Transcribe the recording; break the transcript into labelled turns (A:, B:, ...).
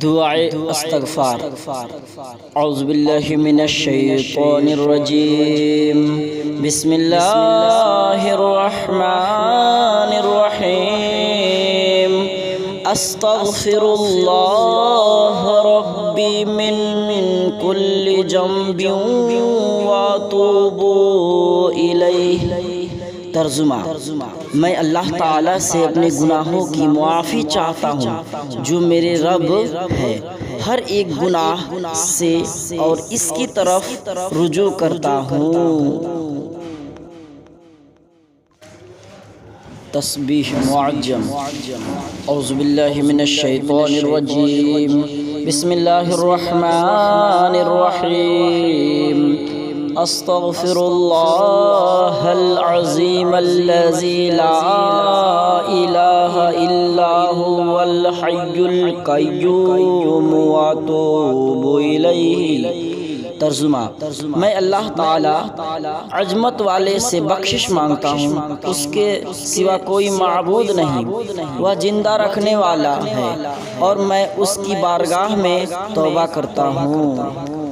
A: دعائے استغفار۔ اعوذ باللہ من الشیطان الرجیم، بسم اللہ الرحمن الرحیم۔ استغفر اللہ ربی من کل ذنب واتوب الیہ۔ ترجمہ: میں اللہ تعالیٰ سے اپنے گناہوں کی معافی چاہتا ہوں جو میرے رب ہے، ہر ایک گناہ سے اور اس کی طرف رجوع کرتا ہوں۔ تسبیح معجم۔ اعوذ باللہ من الشیطان الرجیم، بسم اللہ الرحمن الرحیم۔ استغفر اللہ العظیم الذی لا الہ الا هو الحی القیوم واتوب الیہ۔ ترجمہ: میں اللہ تعالی عظمت والے سے بخشش مانگتا ہوں، اس کے سوا کوئی معبود نہیں، وہ زندہ رکھنے والا ہے اور میں اس کی بارگاہ میں توبہ کرتا ہوں۔